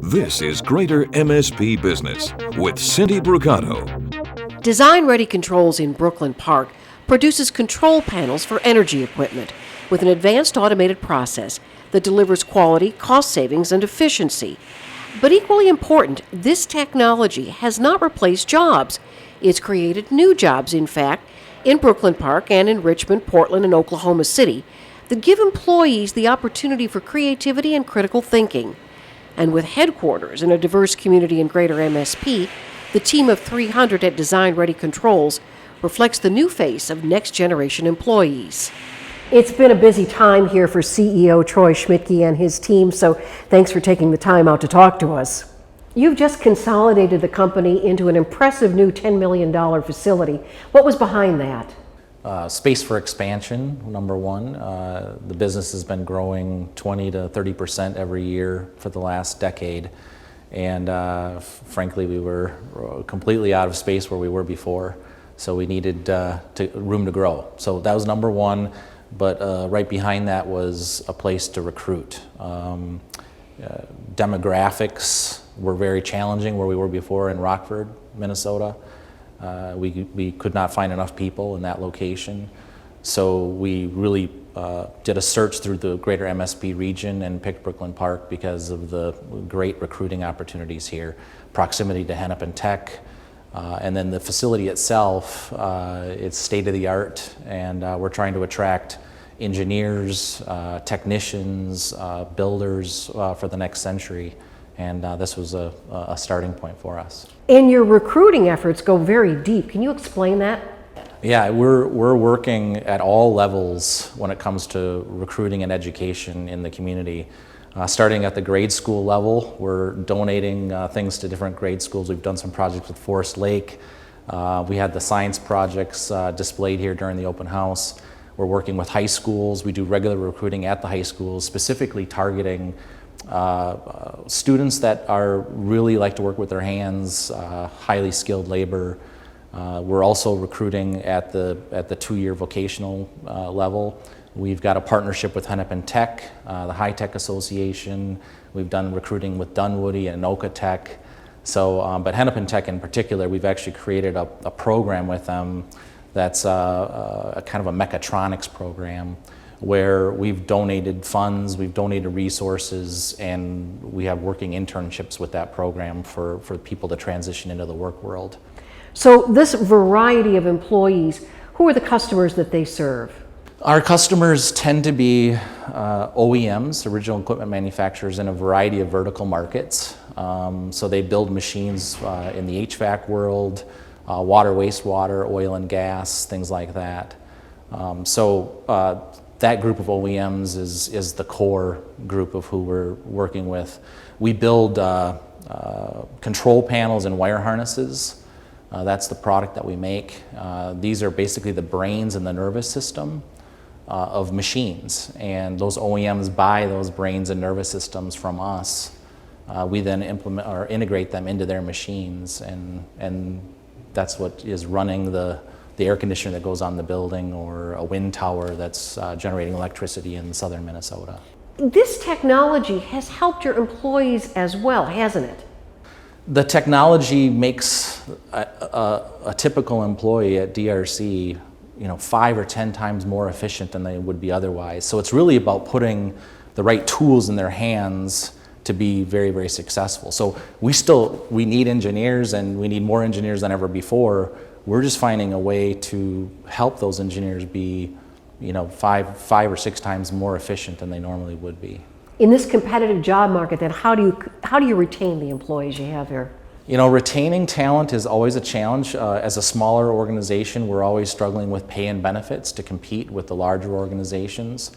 This is Greater MSP Business with Cindy Brucato. Design Ready Controls in Brooklyn Park produces control panels for energy equipment with an advanced automated process that delivers quality, cost savings, and efficiency. But equally important, this technology has not replaced jobs. It's created new jobs, in fact, in Brooklyn Park and in Richmond, Portland, and Oklahoma City that give employees the opportunity for creativity and critical thinking. And with headquarters in a diverse community in Greater MSP, the team of 300 at Design Ready Controls reflects the new face of next-generation employees. It's been a busy time here for CEO Troy Schmidtke and his team, so thanks for taking the time out to talk to us. You've just consolidated the company into an impressive new $10 million facility. What was behind that? Space for expansion, number one. The business has been growing 20 to 30% every year for the last decade. And frankly, we were completely out of space where we were before. So we needed room to grow. So that was number one. But right behind that was a place to recruit. Demographics were very challenging where we were before in Rockford, Minnesota. We could not find enough people in that location. So we really did a search through the Greater MSP region and picked Brooklyn Park because of the great recruiting opportunities here. Proximity to Hennepin Tech, and then the facility itself, it's state-of-the-art, and we're trying to attract engineers, technicians, builders for the next century. And this was a starting point for us. And your recruiting efforts go very deep. Can you explain that? Yeah, we're working at all levels when it comes to recruiting and education in the community. Starting at the grade school level, we're donating things to different grade schools. We've done some projects with Forest Lake. We had the science projects displayed here during the open house. We're working with high schools. We do regular recruiting at the high schools, specifically targeting students that are really like to work with their hands, highly skilled labor. We're also recruiting at the two-year vocational level. We've got a partnership with Hennepin Tech, the High Tech Association. We've done recruiting with Dunwoody and Anoka Tech. So, but Hennepin Tech in particular, we've actually created a program with them that's a kind of a mechatronics program where we've donated funds, we've donated resources, and we have working internships with that program for people to transition into the work world. So this variety of employees, who are the customers that they serve? Our customers tend to be OEMs, original equipment manufacturers, in a variety of vertical markets. So they build machines in the HVAC world, water, wastewater, oil and gas, things like that. That group of OEMs is the core group of who we're working with. We build control panels and wire harnesses. That's the product that we make. These are basically the brains and the nervous system of machines, and those OEMs buy those brains and nervous systems from us. We then implement or integrate them into their machines, and that's what is running the air conditioner that goes on the building, or a wind tower that's generating electricity in southern Minnesota. This technology has helped your employees as well, hasn't it? The technology makes a typical employee at DRC, 5 or 10 times more efficient than they would be otherwise. So it's really about putting the right tools in their hands to be very, very successful. So we need engineers, and we need more engineers than ever before. We're just finding a way to help those engineers be, 5 or 6 times more efficient than they normally would be. In this competitive job market, then how do you retain the employees you have here? Retaining talent is always a challenge. As a smaller organization, we're always struggling with pay and benefits to compete with the larger organizations.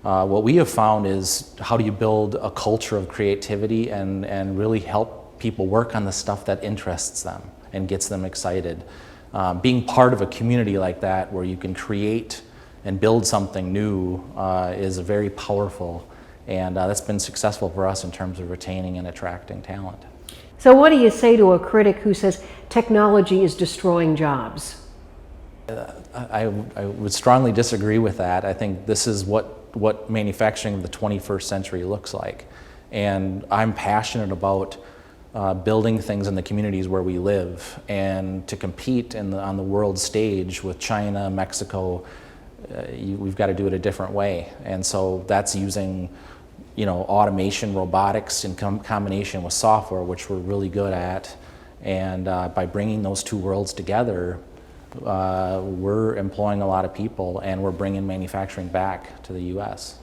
What we have found is, how do you build a culture of creativity and really help people work on the stuff that interests them and gets them excited. Being part of a community like that, where you can create and build something new, is very powerful, and that's been successful for us in terms of retaining and attracting talent. So what do you say to a critic who says technology is destroying jobs? I would strongly disagree with that. I think this is what manufacturing of the 21st century looks like. And I'm passionate about building things in the communities where we live, and to compete on the world stage with China, Mexico, we've got to do it a different way. And so that's using, automation, robotics in combination with software, which we're really good at. And by bringing those two worlds together, we're employing a lot of people, and we're bringing manufacturing back to the U.S.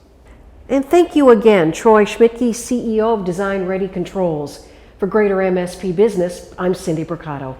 And thank you again, Troy Schmidtke, CEO of Design Ready Controls. For Greater MSP Business, I'm Cindy Bricado.